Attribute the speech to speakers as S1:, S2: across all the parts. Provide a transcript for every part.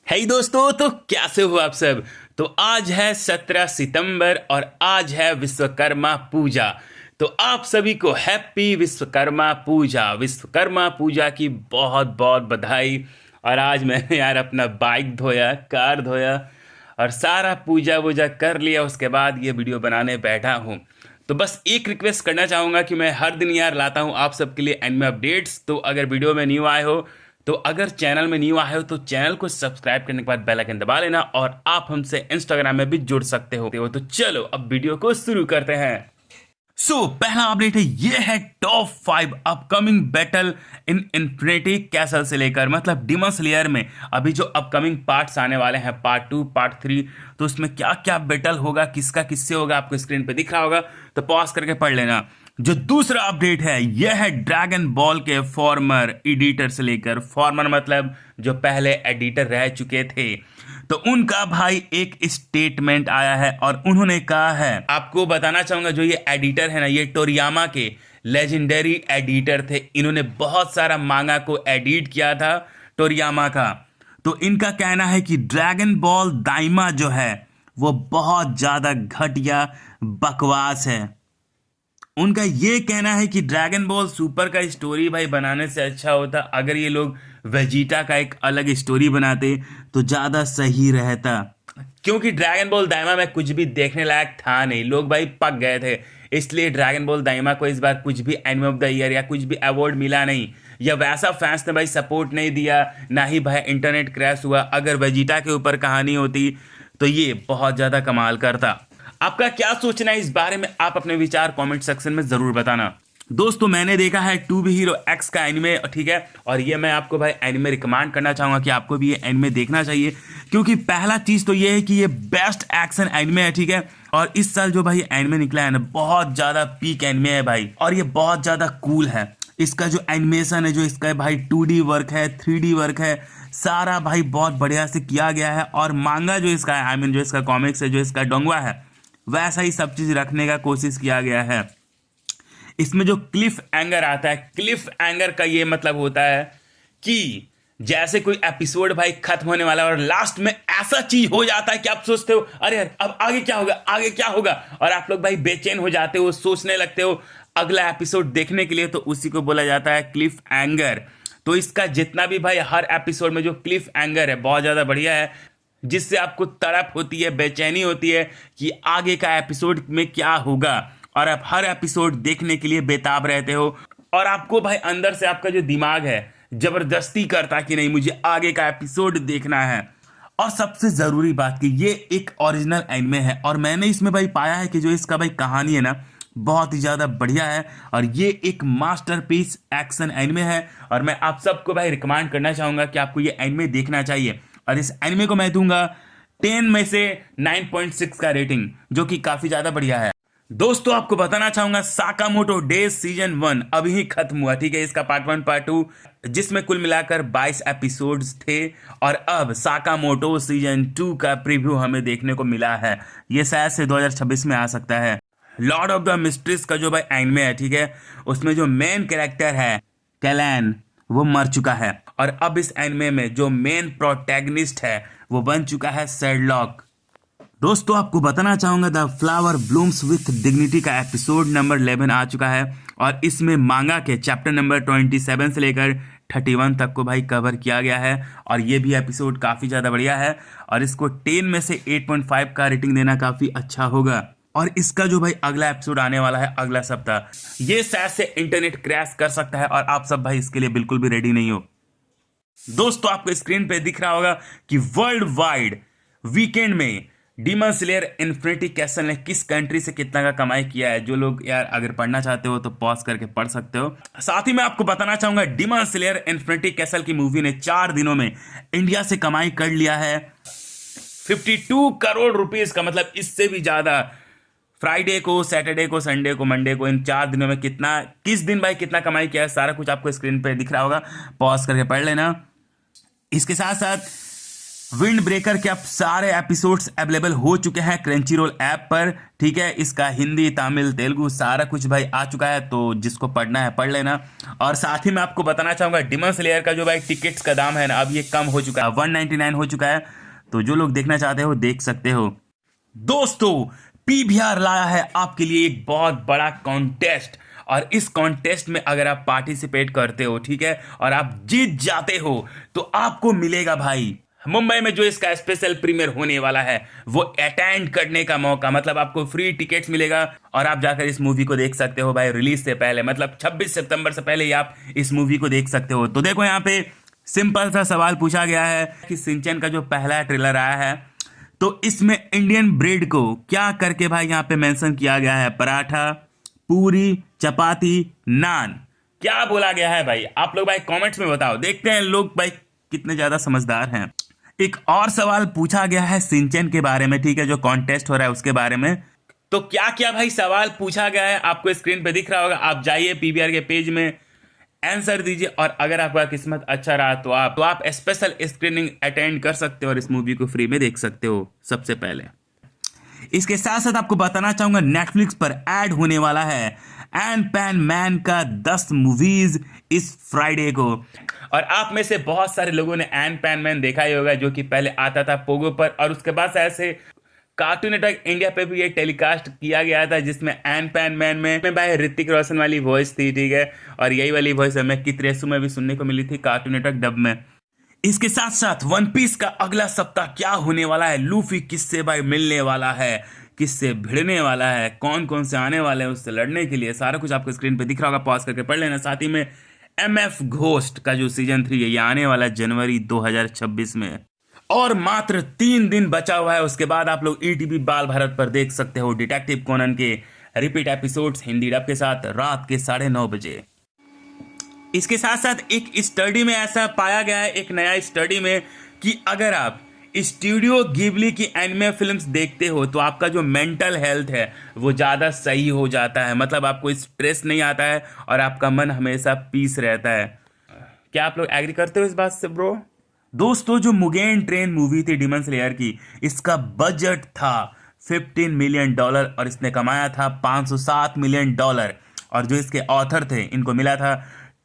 S1: हे दोस्तों, तो कैसे हो आप सब। तो आज है 17 सितंबर और आज है विश्वकर्मा पूजा। तो आप सभी को हैप्पी विश्वकर्मा पूजा। विश्वकर्मा पूजा की बहुत बहुत बधाई। और आज मैंने यार अपना बाइक धोया, कार धोया और सारा पूजा वूजा कर लिया। उसके बाद ये वीडियो बनाने बैठा हूँ। तो बस एक रिक्वेस्ट करना चाहूँगा कि मैं हर दिन यार लाता हूँ आप सबके लिए एनिमे अपडेट्स। तो अगर वीडियो में न्यू आए हो, तो अगर चैनल में न्यू आए हो तो चैनल को सब्सक्राइब करने के बाद बेल आइकन दबा लेना। और आप हमसे इंस्टाग्राम में भी जुड़ सकते हो। तो चलो अब वीडियो को शुरू करते हैं। पहला अपडेट है, ये है top 5 upcoming battle in infinity castle से लेकर मतलब डिमन स्लेयर में अभी जो अपकमिंग पार्ट्स आने वाले हैं, पार्ट 2 पार्ट 3। तो उसमें क्या क्या बैटल होगा, किसका किससे होगा, आपको स्क्रीन पे दिख रहा होगा। तो पॉज करके पढ़ लेना। जो दूसरा अपडेट है, यह है ड्रैगन बॉल के फॉर्मर एडिटर से लेकर, फॉर्मर मतलब जो पहले एडिटर रह चुके थे, तो उनका भाई एक स्टेटमेंट आया है और उन्होंने कहा है, आपको बताना चाहूंगा जो ये एडिटर है ना, ये टोरियामा के लेजेंडरी एडिटर थे। इन्होंने बहुत सारा मांगा को एडिट किया था टोरियामा का। तो इनका कहना है कि ड्रैगन बॉल दाइमा जो है वो बहुत ज्यादा घटिया बकवास है। उनका ये कहना है कि ड्रैगन बॉल सुपर का स्टोरी भाई बनाने से अच्छा होता अगर ये लोग वेजिटा का एक अलग स्टोरी बनाते तो ज़्यादा सही रहता, क्योंकि ड्रैगन बॉल दाइमा में कुछ भी देखने लायक था नहीं। लोग भाई पक गए थे, इसलिए ड्रैगन बॉल दाइमा को इस बार कुछ भी एनिमे ऑफ द ईयर या कुछ भी अवार्ड मिला नहीं, या वैसा फैंस ने भाई सपोर्ट नहीं दिया, ना ही भाई इंटरनेट क्रैश हुआ। अगर वेजिटा के ऊपर कहानी होती तो ये बहुत ज़्यादा कमाल करता। आपका क्या सोचना है इस बारे में, आप अपने विचार कमेंट सेक्शन में जरूर बताना। दोस्तों मैंने देखा है टू बी हीरो एक्स का एनिमे, ठीक है, और ये मैं आपको भाई एनिमे रिकमेंड करना चाहूंगा कि आपको भी ये एनिमे देखना चाहिए। क्योंकि पहला चीज तो ये है कि ये बेस्ट एक्शन एनिमे है, ठीक है। और इस साल जो भाई एनिमे निकला है ना, बहुत ज्यादा पीक एनिमे है भाई, और ये बहुत ज्यादा कूल है। इसका जो एनिमेशन है, जो इसका भाई 2D वर्क है, 3D वर्क है, सारा भाई बहुत बढ़िया से किया गया है। और मांगा जो इसका है, आई मीन जो इसका कॉमिक्स है, जो इसका डोंगवा है, वैसा ही सब चीज रखने का कोशिश किया गया है। इसमें जो क्लिफ एंगर आता है, क्लिफ एंगर का ये मतलब होता है कि जैसे कोई एपिसोड भाई खत्म होने वाला है और लास्ट में ऐसा चीज हो जाता है कि आप सोचते हो अरे यार अब आगे क्या होगा, आगे क्या होगा, और आप लोग भाई बेचैन हो जाते हो, सोचने लगते हो अगला एपिसोड देखने के लिए। तो उसी को बोला जाता है क्लिफ एंगर। तो इसका जितना भी भाई हर एपिसोड में जो क्लिफ एंगर है बहुत ज्यादा बढ़िया है, जिससे आपको तड़प होती है, बेचैनी होती है कि आगे का एपिसोड में क्या होगा, और आप हर एपिसोड देखने के लिए बेताब रहते हो। और आपको भाई अंदर से आपका जो दिमाग है जबरदस्ती करता कि नहीं मुझे आगे का एपिसोड देखना है। और सबसे जरूरी बात कि ये एक ओरिजिनल एनिमे है, और मैंने इसमें भाई पाया है कि जो इसका भाई कहानी है ना बहुत ही ज्यादा बढ़िया है, और ये एक मास्टरपीस एक्शन एनिमे है। और मैं आप सबको भाई रिकमेंड करना चाहूंगा कि आपको ये एनिमे देखना चाहिए। और इस एनिमे को मैं दूंगा 10 में से 9.6 का रेटिंग, जो कि काफी ज्यादा बढ़िया है। दोस्तों आपको बताना चाहूंगा साकामोटो डेज सीजन 1 अभी ही खत्म हुआ, ठीक है। इसका पार्ट 1 पार्ट 2 जिसमें कुल मिलाकर 22 एपिसोड्स थे, और अब साकामोटो सीजन 2 का प्रीव्यू हमें देखने को मिला है। ये शायद से 2026 में आ सकता है। लॉर्ड ऑफ द मिस्ट्रीज का जो भाई एनिमे है, ठीक है, उसमें जो मेन कैरेक्टर है कैलान वो मर चुका है, और अब इस एनिमे में जो मेन प्रोटैगनिस्ट है वो बन चुका है शेरलॉक। दोस्तों आपको बताना चाहूंगा the flower blooms with dignity का एपिसोड नंबर 11 आ चुका है, और इसमें मांगा के चैप्टर नंबर 27 से लेकर 31 तक को भाई कवर किया गया है। और ये भी एपिसोड काफ़ी ज़्यादा बढ़िया है, और इसको 10 में से 8.5 का रेटिंग देना काफ़ी अच्छा होगा। और इसका जो भाई अगला एपिसोड आने वाला है अगला सप्ताह, ये शायद से इंटरनेट क्रैश कर सकता है, और आप सब भाई इसके लिए बिल्कुल भी रेडी नहीं हो। दोस्तों आपको स्क्रीन पे दिख रहा होगा कि वर्ल्ड वाइड वीकेंड में डीमन स्लेयर इन्फिनिटी कैसल ने किस कंट्री से कितना का कमाई किया है। जो लोग यार अगर पढ़ना चाहते हो तो पॉज करके पढ़ सकते हो। साथ ही मैं आपको बताना चाहूंगा डीमन स्लेयर इन्फिनिटी कैसल की मूवी ने 4 दिनों में इंडिया से कमाई कर लिया है 52 करोड़ रुपीस का, मतलब इससे भी ज्यादा। फ्राइडे को, सैटरडे को, संडे को, मंडे को, इन 4 दिनों में कितना, किस दिन भाई कितना कमाई किया है, सारा कुछ आपको स्क्रीन पे दिख रहा होगा, पॉज करके पढ़ लेना। इसके साथ साथ विंड ब्रेकर के अब सारे एपिसोड्स अवेलेबल हो चुके हैं क्रंची रोल ऐप पर। ठीक है, इसका हिंदी, तमिल, तेलुगु सारा कुछ भाई आ चुका है, तो जिसको पढ़ना है पढ़ लेना। और साथ ही मैं आपको बताना चाहूंगा डिमन स्लेयर का जो भाई टिकट्स का दाम है ना, अब ये कम हो चुका है, 199 हो चुका है। तो जो लोग देखना चाहते हो देख सकते हो। दोस्तों, पीवीआर लाया है आपके लिए एक बहुत बड़ा कॉन्टेस्ट, और इस कॉन्टेस्ट में अगर आप पार्टिसिपेट करते हो, ठीक है, और आप जीत जाते हो, तो आपको मिलेगा भाई मुंबई में जो इसका स्पेशल प्रीमियर होने वाला है वो अटेंड करने का मौका। मतलब आपको फ्री टिकट्स मिलेगा और आप जाकर इस मूवी को देख सकते हो भाई रिलीज से पहले, मतलब 26 सितंबर से पहले ही आप इस मूवी को देख सकते हो। तो देखो, यहाँ पे सिंपल सा सवाल पूछा गया है कि सिंचन का जो पहला ट्रेलर आया है, तो इसमें इंडियन ब्रेड को क्या करके भाई यहाँ पे मेंशन किया गया है? पराठा, पूरी, चपाती, नान, क्या बोला गया है भाई? आप लोग भाई कमेंट्स में बताओ, देखते हैं लोग भाई कितने ज्यादा समझदार हैं। एक और सवाल पूछा गया है सिंचन के बारे में, ठीक है, जो कॉन्टेस्ट हो रहा है उसके बारे में। तो क्या क्या भाई सवाल पूछा गया है आपको स्क्रीन पे दिख रहा होगा, आप जाइए पीवीआर के पेज में, आंसर दीजिए, और अगर आपका किस्मत अच्छा रहा तो आप स्पेशल स्क्रीनिंग अटेंड कर सकते हो और इस मूवी को फ्री में देख सकते हो सबसे पहले। इसके साथ साथ आपको बताना चाहूंगा नेटफ्लिक्स पर ऐड होने वाला है एंड पैन मैन का 10 मूवीज इस फ्राइडे को। और आप में से बहुत सारे लोगों ने एंड पैन मैन देखा ही होगा, जो कि पहले आता था पोगो पर, और उसके बाद से ऐसे कार्टून नेटवर्क इंडिया पे भी ये टेलीकास्ट किया गया था, जिसमें एंड पैन मैन में भाई ऋतिक रोशन वाली वॉइस थी, ठीक है, और यही वाली वॉइस हमें कितरेसु में भी सुनने को मिली थी कार्टून नेटवर्क डब में। इसके साथ साथ वन पीस का अगला सप्ताह क्या होने वाला है, लूफी किससे भाई मिलने वाला है, किससे भिड़ने वाला है, कौन कौन से आने वाले हैं उससे लड़ने के लिए, सारा कुछ आपको स्क्रीन पे दिख रहा होगा, पॉज करके पढ़ लेना। साथ ही में एमएफ घोस्ट का जो सीजन 3 है ये आने वाला जनवरी 2026 में, और मात्र 3 दिन बचा हुआ है, उसके बाद आप लोग ईटीवी बाल भारत पर देख सकते हो डिटेक्टिव कोनन के रिपीट एपिसोड्स हिंदी डब के साथ रात के 9:30 बजे। इसके साथ साथ एक स्टडी में ऐसा पाया गया है, एक नया स्टडी में, कि अगर आप स्टूडियो गिबली की एनिमे फिल्म्स देखते हो तो आपका जो मेंटल हेल्थ है वो ज़्यादा सही हो जाता है, मतलब आपको स्ट्रेस नहीं आता है और आपका मन हमेशा पीस रहता है। क्या आप लोग एग्री करते हो इस बात से ब्रो? दोस्तों, जो मुगेन ट्रेन मूवी थी डिमन स्लेयर की, इसका बजट था $15 मिलियन और इसने कमाया था $507 मिलियन, और जो इसके ऑथर थे इनको मिला था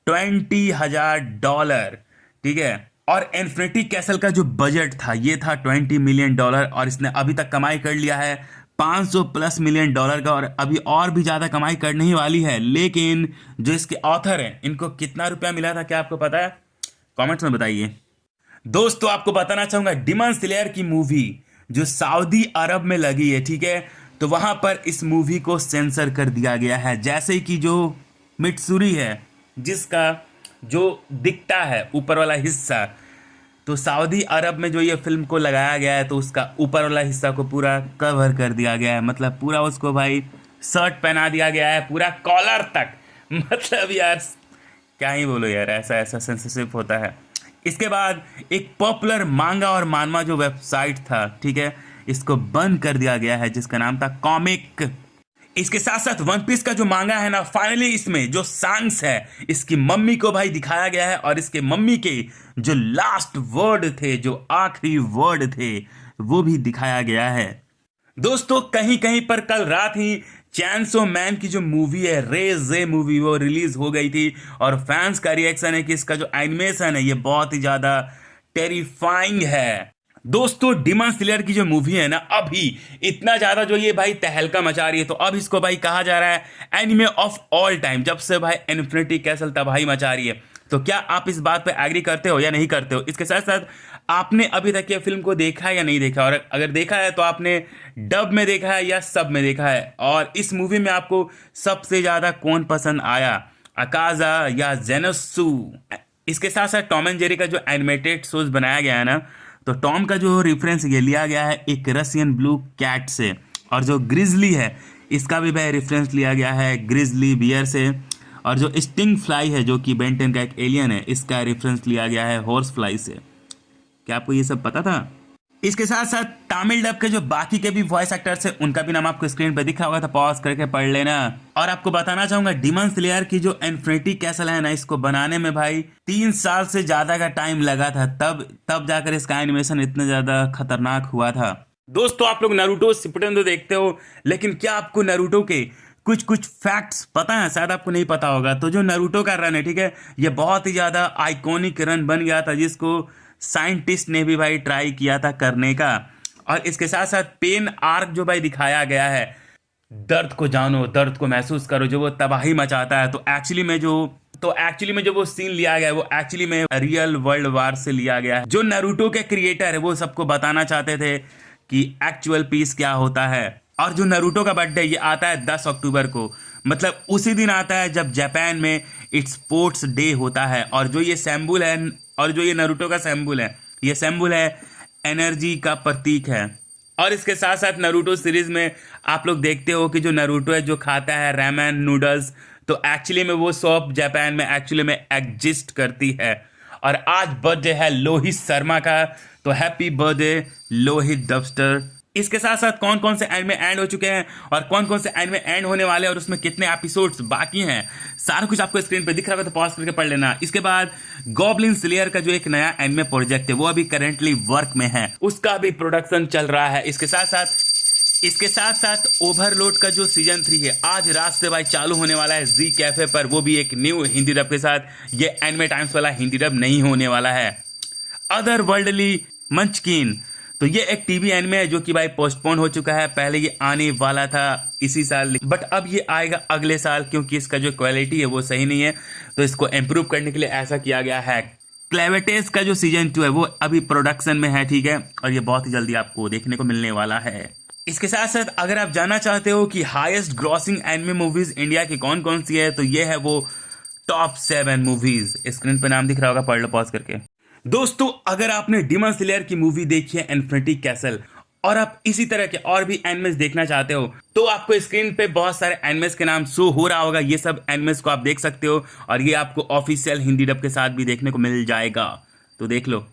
S1: $20,000, ठीक है। और इन्फिनिटी कैसल का जो बजट था ये था $20 मिलियन, और इसने अभी तक कमाई कर लिया है $500+ मिलियन का, और अभी और भी ज़्यादा कमाई करने ही वाली है। लेकिन जो इसके ऑथर हैं इनको कितना रुपया मिला था, क्या आपको पता है? कमेंट्स में बताइए। दोस्तों, आपको बताना चाहूँगा डिमन स्लेयर की मूवी जो सऊदी अरब में लगी है, ठीक है, तो वहाँ पर इस मूवी को सेंसर कर दिया गया है। जैसे कि जो मित्सुरी है जिसका जो दिखता है ऊपर वाला हिस्सा, तो सऊदी अरब में जो ये फिल्म को लगाया गया है तो उसका ऊपर वाला हिस्सा को पूरा कवर कर दिया गया है, मतलब पूरा उसको भाई शर्ट पहना दिया गया है पूरा कॉलर तक। मतलब यार क्या ही बोलो यार, ऐसा ऐसा सेंसिटिव होता है। इसके बाद एक पॉपुलर मांगा और मानवा जो वेबसाइट था, ठीक है, इसको बंद कर दिया गया है जिसका नाम था कॉमिक। इसके साथ साथ वन पीस का जो मांगा है ना, फाइनली इसमें जो सांग्स है इसकी मम्मी को भाई दिखाया गया है, और इसके मम्मी के जो लास्ट वर्ड थे, जो आखिरी वर्ड थे, वो भी दिखाया गया है। दोस्तों, कहीं कहीं पर कल रात ही चैनसो मैन की जो मूवी है रे मूवी वो रिलीज हो गई थी, और फैंस का रिएक्शन है कि इसका जो एनिमेशन है ये बहुत ही ज्यादा टेरिफाइंग है। दोस्तों, डिमन स्लेयर की जो मूवी है ना, अभी इतना ज्यादा जो ये भाई तहलका मचा रही है, तो अब इसको भाई कहा जा रहा है एनिमे ऑफ ऑल टाइम, जब से भाई इन्फिनिटी कैसल तबाही मचा रही है। तो क्या आप इस बात पे एग्री करते हो या नहीं करते हो? इसके साथ साथ आपने अभी तक ये फिल्म को देखा है या नहीं देखा, और अगर देखा है तो आपने डब में देखा है या सब में देखा है, और इस मूवी में आपको सबसे ज्यादा कौन पसंद आया, अकाजा या जेनोसु? इसके साथ साथ टॉम एंड जेरी का जो एनिमेटेड शोज बनाया गया है ना, तो टॉम का जो रेफरेंस ये लिया गया है एक रशियन ब्लू कैट से, और जो ग्रिजली है इसका भी भाई रेफरेंस लिया गया है ग्रिजली बियर से, और जो स्टिंग फ्लाई है जो कि बेन 10 का एक एलियन है, इसका रेफरेंस लिया गया है हॉर्स फ्लाई से। क्या आपको ये सब पता था? इसके साथ साथ तमिल डब के जो बाकी के भी वॉइस एक्टर्स हैं उनका भी नाम आपको स्क्रीन पे दिख रहा होगा, तो पॉज करके पढ़ लेना। और आपको बताना चाहूंगा डिमन स्लेयर की जो इन्फिनिटी कैसल है ना, इसको बनाने में भाई 3 साल से ज्यादा का टाइम लगा था, तब जाकर इसका एनिमेशन इतना ज्यादा खतरनाक हुआ था। दोस्तों आप लोग नारुतो शिपुडेन तो देखते हो, लेकिन क्या आपको नारुतो के कुछ कुछ फैक्ट्स पता है? शायद आपको नहीं पता होगा। तो जो नारुतो का रन है, ठीक है, ये बहुत ही ज्यादा आइकॉनिक रन बन गया था, जिसको साइंटिस्ट ने भी भाई ट्राई किया था करने का। और इसके साथ साथ पेन आर्क जो भाई दिखाया गया है, दर्द को जानो, दर्द को महसूस करो, जो वो तबाही मचाता है, तो एक्चुअली में जो वो सीन लिया गया है वो एक्चुअली में रियल वर्ल्ड वार से लिया गया है। जो नारुतो के क्रिएटर है वो सबको बताना चाहते थे कि एक्चुअल पीस क्या होता है। और जो नारुतो का बर्थडे ये आता है 10 अक्टूबर को, मतलब उसी दिन आता है जब जापान में इट्स स्पोर्ट्स डे होता है। और जो ये सिंबल है, और जो ये नारुतो का सिंबल है, ये सिंबल है एनर्जी का प्रतीक है। और इसके साथ साथ नारुतो सीरीज में आप लोग देखते हो कि जो नारुतो है जो खाता है रैमेन नूडल्स, तो एक्चुअली में वो शॉप जापान में एक्चुअली में एग्जिस्ट करती है। और आज बर्थडे है लोहित शर्मा का, तो हैप्पी बर्थडे लोहित डबस्टर। इसके साथ साथ कौन कौन से एनिमे एंड हो चुके हैं और कौन कौन से एनिमे एंड होने वाले हैं और उसमें कितने एपिसोड्स बाकी हैं, सारा कुछ आपको स्क्रीन पे दिख रहा है, तो पॉज करके पढ़ लेना। इसके बाद गॉब्लिन स्लेयर का जो एक नया एनिमे प्रोजेक्ट है वो अभी करेंटली वर्क में है, उसका भी प्रोडक्शन चल रहा है। इसके साथ साथ ओवरलोड का जो सीजन 3 है आज रात से भाई चालू होने वाला है जी कैफे पर, वो भी एक न्यू हिंदी डब के साथ। ये एनिमे टाइम्स वाला हिंदी डब नहीं होने वाला है। अदर वर्ल्डली मंचकिन, तो ये एक टीवी एनिमे है जो कि भाई पोस्टपोन हो चुका है। पहले ये आने वाला था इसी साल, बट अब ये आएगा अगले साल, क्योंकि इसका जो क्वालिटी है वो सही नहीं है, तो इसको इम्प्रूव करने के लिए ऐसा किया गया है। क्लेवेटेस का जो सीजन 2 है वो अभी प्रोडक्शन में है, ठीक है, और ये बहुत ही जल्दी आपको देखने को मिलने वाला है। इसके साथ साथ अगर आप जानना चाहते हो कि highest grossing anime movies India की कौन कौन सी है, तो ये है वो टॉप 7 मूवीज। स्क्रीन पे नाम दिख रहा होगा, पढ़ लो पॉज करके। दोस्तों अगर आपने डिमन स्लेयर की मूवी देखी है इन्फिनिटी कैसल, और आप इसी तरह के और भी एनिमेस देखना चाहते हो, तो आपको स्क्रीन पे बहुत सारे एनिमेस के नाम शो हो रहा होगा। ये सब एनिमेस को आप देख सकते हो और ये आपको ऑफिशियल हिंदी डब के साथ भी देखने को मिल जाएगा, तो देख लो।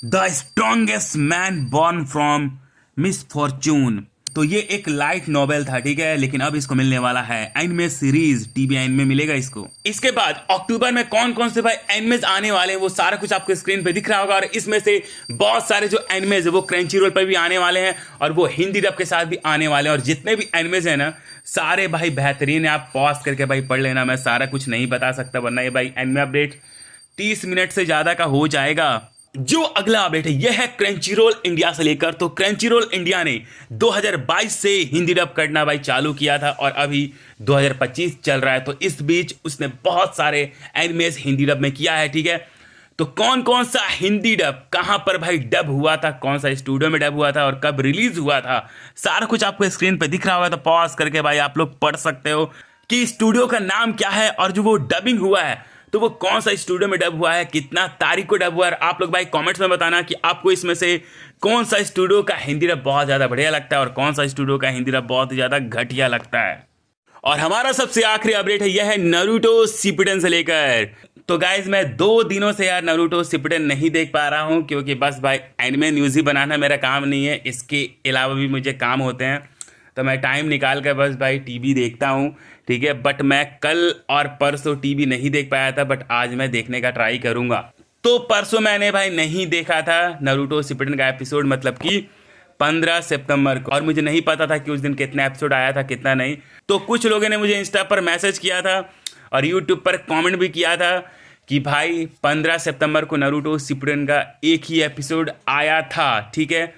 S1: The strongest man born from misfortune, तो ये एक लाइट नॉवेल था, ठीक है, लेकिन अब इसको मिलने वाला है एनिमे सीरीज, टीवी एनिमे मिलेगा इसको। इसके बाद अक्टूबर में कौन कौन से भाई एनिमेज आने वाले हैं वो सारा कुछ आपको स्क्रीन पे दिख रहा होगा। और इसमें से बहुत सारे जो एनिमेज है वो क्रंची रोल पर भी आने वाले हैं और वो हिंदी डब के साथ भी आने वाले हैं। और जितने भी एनिमेज है ना सारे भाई बेहतरीन है, आप पॉज करके भाई पढ़ लेना। मैं सारा कुछ नहीं बता सकता, वरना ये भाई एनिमे अपडेट 30 मिनट से ज्यादा का हो जाएगा। जो अगला अपडेट है यह है क्रंचीरोल इंडिया से लेकर। तो क्रंचीरोल इंडिया ने 2022 से हिंदी डब करना भाई चालू किया था और अभी 2025 चल रहा है, तो इस बीच उसने बहुत सारे एनिमेज हिंदी डब में किया है, ठीक है। तो कौन कौन सा हिंदी डब कहां पर भाई डब हुआ था, कौन सा स्टूडियो में डब हुआ था और कब रिलीज हुआ था, सारा कुछ आपको स्क्रीन पे दिख रहा होगा, तो पॉज करके भाई आप लोग पढ़ सकते हो कि स्टूडियो का नाम क्या है और जो वो डबिंग हुआ है तो वो कौन सा स्टूडियो में डब हुआ है, कितना तारीख को डब हुआ है। आप लोग भाई कमेंट्स में बताना कि आपको इसमें से कौन सा स्टूडियो का हिंदी डब बहुत ज़्यादा बढ़िया लगता है और कौन सा स्टूडियो का हिंदी डब बहुत ज़्यादा घटिया लगता है। और हमारा सबसे आखिरी अपडेट है, यह है नारुतो शिपुडेन से लेकर। तो गाइज मैं 2 दिनों से यार नारुतो शिपुडेन नहीं देख पा रहा हूँ, क्योंकि बस भाई एनिमे न्यूज़ ही बनाना मेरा काम नहीं है, इसके अलावा भी मुझे काम होते हैं, तो मैं टाइम निकाल कर बस भाई टीवी देखता हूँ, ठीक है। बट मैं कल और परसों टीवी नहीं देख पाया था, बट आज मैं देखने का ट्राई करूँगा। तो परसों मैंने भाई नहीं देखा था नारुतो शिपुडेन का एपिसोड, मतलब कि 15 सितंबर को, और मुझे नहीं पता था कि उस दिन कितना एपिसोड आया था कितना नहीं। तो कुछ लोगों ने मुझे इंस्टा पर मैसेज किया था और यूट्यूब पर कमेंट भी किया था कि भाई 15 सितंबर को नारुतो शिपुडेन का एक ही एपिसोड आया था, ठीक है।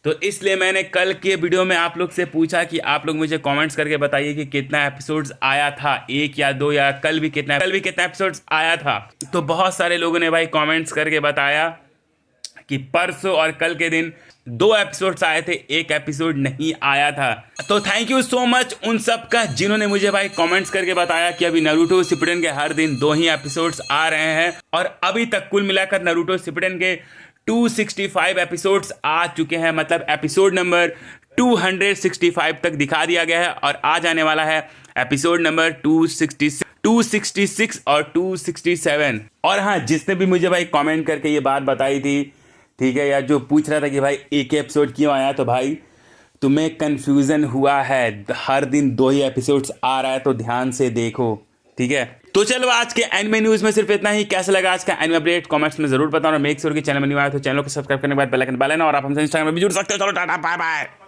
S1: तो इसलिए मैंने कल के वीडियो में आप लोग से पूछा कि आप लोग मुझे कमेंट्स करके बताइए कि कितना एपिसोड्स आया था, 1 या 2 या कल भी कितना एपिसोड्स आया था। तो बहुत सारे लोगों ने भाई कमेंट्स करके बताया कि परसों और कल के दिन 2 एपिसोड्स आए थे, 1 एपिसोड नहीं आया था। तो थैंक यू सो मच उन सब का जिन्होंने मुझे भाई कमेंट्स करके बताया कि अभी नारुतो शिपुडेन के हर दिन 2 ही एपिसोड्स आ रहे हैं। और अभी तक कुल मिलाकर नारुतो शिपुडेन के 265 एपिसोड्स आ चुके हैं, मतलब एपिसोड नंबर 265 तक दिखा दिया गया है और आ जाने वाला है एपिसोड नंबर 266 और 267। और हाँ, जिसने भी मुझे भाई कमेंट करके ये बात बताई थी ठीक है, या जो पूछ रहा था कि भाई एक ही एपिसोड क्यों आया, तो भाई तुम्हें कंफ्यूजन हुआ है, हर दिन 2 ही एपिसोड्स आ रहा है, तो ध्यान से देखो, ठीक है। तो चलो आज के एनिमे न्यूज में सिर्फ इतना ही। कैसा लगा आज का एनिमे अपडेट कमेंट्स में जरूर बताओ, और मेक श्योर कि चैनल में न्यू आया तो चैनल को सब्सक्राइब करने के बाद बेल आइकन दबा लेना, और आप हमसे इंस्टाग्राम में भी जुड़ सकते हो। चलो टाटा बाय बाय।